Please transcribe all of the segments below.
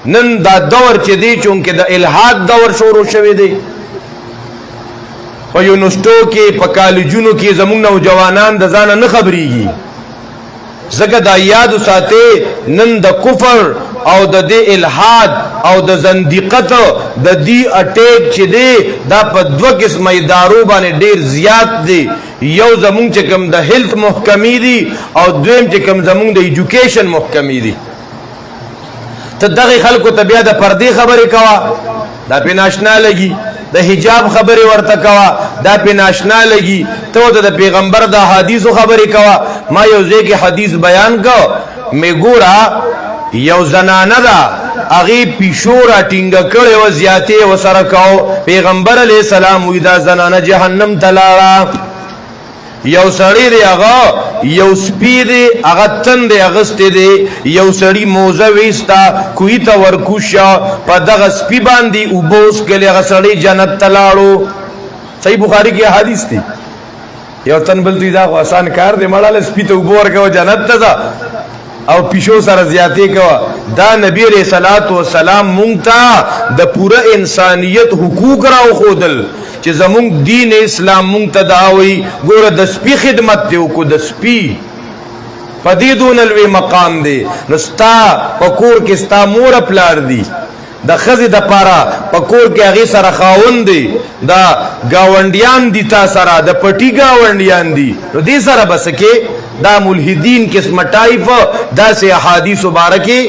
نن دا دور چې دی چونکه د الحاد دور شروع شوی دی په یونیورسټو کې په کالجونو کې زموږ نوجوانان د ځانه نه خبرېږي ځکه دا یاد ساتي نن د کفر او د دې الحاد او د زندقت د دې اٹیک چې دی دا په دوه قسمه ادارو باندې ډیر زیات دی یو زمونږ چې کوم د هیلث محکمې دي او دویم چې کوم زمونږ د ایجوکیشن محکمې دي ته دغه خلکو ته بیا د پردې خبرې کوه دا پې ناشنا لګي د حجاب خبرې ورته کوه دا پې ناشنا لګي ته د پیغمبر د حدیثو خبرې کوه ما یو ځای کې حدیث بیان کو مې ګوره یو زنانه ده هغې پیشو را ټینګه کړې وه زیاتې ورسره کو پیغمبر علیه السلام وایي دا زنانه جهنم ته لاړه یو سړی دی هغه یو سپی دی هغه تندې اغوستی دی یو سړي موزه ویسته کوهي ته ورکوشه په دغه سپي باندې اوبه وڅښلې هغه سړی جنت ته لاړو صحیح بخاري کې حدیث دی یو تن بل دوی دا خو آسان کار دی مړاله سپي ته اوبه ورکوه جنت ته ځه او پیشو سره زیاتې کوه دا نبی علیہ الصلوۃ والسلام مونږ ته د پوره انسانیت حقوق راوښودل چې زمونږ دین اسلام مونږ ته دا وایي ګوره د سپي خدمت دې وکړو د سپي په دې دونه لوی مقام دی نو ستا په کور کې ستا مور پلار دی د ښځې دپاره په کور کې هغې سره خاوند دی دا ګاونډیان دي تا سره د پټي ګاونډیان دي نو دې سره به څه کې دا ملحدین قسمه ټایف داسې احادیث مبارکې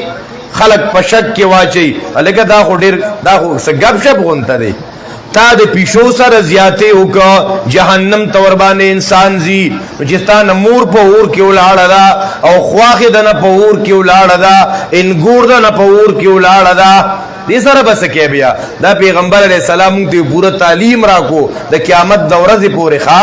خلق په شک کې واچوي هلکه دا خو ډېر دا خو څه گپ شپ غونته دی تا د پیشو سره زیاتې وکړه جهنم ته ورباندې انسان ځي نو چې ستا نه مور په اور کې ولاړه ده او خواښې د نه په اور کې ولاړه ده انګور د نه په اور کې ولاړه ده دې سره به څه کوې بیا دا پیغمبر علیه السلام موږ ته پوره تعلیم راکو د قیامت د ورځې پورې ښه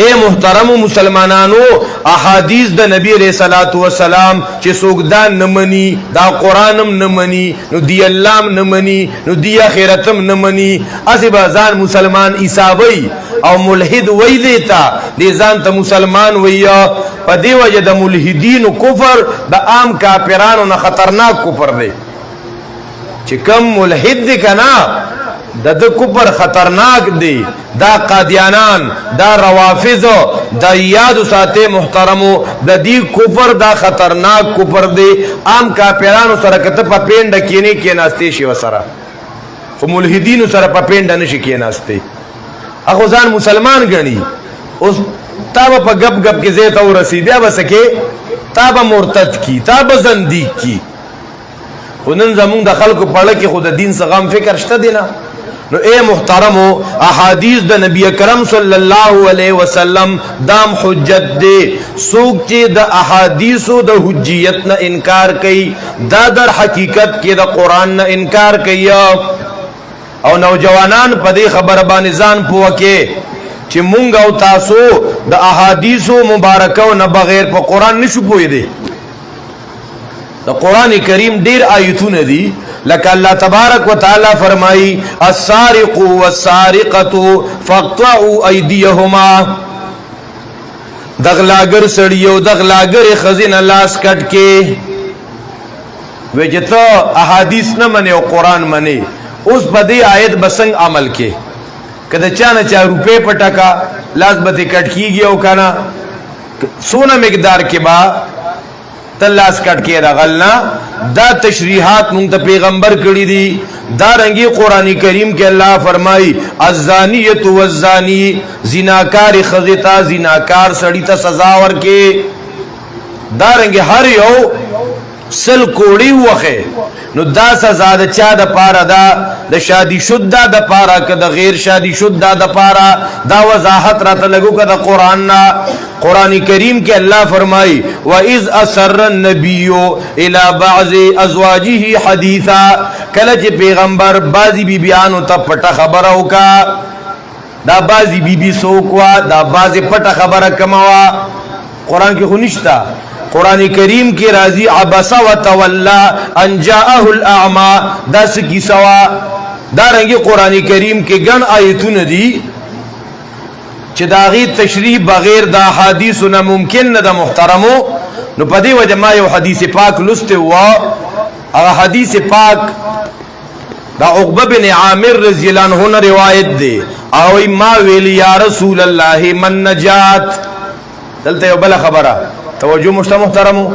اے محترم مسلمانانو احادیث د نبی علیہ الصلوۃ والسلام چې څوک دا نه مني دا قرآنم نه مني نو دی الله هم نه مني نو دی آخرتم نه مني هسې به ځان مسلمان حسابوي او ملحد وی دیتا دی ځان ته مسلمان ویه په دې وجه د ملحدینو کفر د عام کافرانو نه خطرناک کفر دی چې کم ملحد دی که نه د کفر خطرناک دی دا قادیانان دا روافض دا یاد ساته محترمو د دې کفر دا خطرناک کفر دی عام کافرانو سره کته په پینډه کینی کیناسته شي وسره خو ملحدینو سره په پینډه نشي کیناسته هغه ځان مسلمان ګڼي اوس تا په غب غب کې زه ته ورسیدیا بسکه تا به مرتد کی تا به زنديق کی ونن زمون د خلکو پړه کې خود دین څخه غم فکر شته دی نه نو اے محترمو احادیث د نبی کرم صلی الله علیه وسلم دام حجت دی سوک چې د احادیثو د حجیت نه انکار کوي دا در حقیقت کې د قران نه انکار کوي او نوجوانان په دې خبر باندې ځان پوکه چې مونږ او تاسو د احادیثو مبارکو نه بغیر په قران نشو پوي دي د قران کریم ډیر آیتونه دي لکه الله تبارک وتعالى فرمائی السارق والسارقة فاقطعوا ایدیهما دغلاگر سړیو دغلاگر خزینه لاس کټ کې وجته احادیث نه منه او قران منه اوس بدی آیت بسنګ عمل کې کله چا نه چا روپے پټکا لاس به کټ کیږي او کنه سونه مقدار کې با تلاس کټ کې راغلنا دا تشریحات مونږ ته پیغمبر کړی دي دا رنگی قرآن کریم کې الله فرمای الزانیۃ والزانی زناکار خزتا زناکار سړی ته سزا ورکې دا رنگی هر یو سل کوڑی وخه نو دا سزا د چا د پاره دا د شادی شده د پاره که د غیر شادی شده د پاره دا وضاحت راته لګو که د قرآن نا قرآن کریم کې الله فرمای وَإِذْ أَسَرَّ النَّبِيُّ إِلَى بَعْضِ أَزْوَاجِهِ حَدِيثًا کله چې پیغمبر بعضی بیبیانو ته پټه خبره وکا دا بعضی بیبی څوک وا دا بعضی پټه خبره کموا قرآن کې خو نشته قرآن کریم کی راضی عبس و تولا ان جاءه الاعمى دس کی سوا دارنگی قرآن کریم کی گن آیتون دی چه داغی تشریح بغیر دا حدیثو نا ممکن نا دا محترمو نو پدی وجه ما یو حدیث پاک لسته ہوا هغه حدیث پاک دا عقبہ بن عامر رضی اللہ عنہ نے روایت دے او ما ویل یا رسول اللہ من نجات دلته یو بل خبره توجه محترمو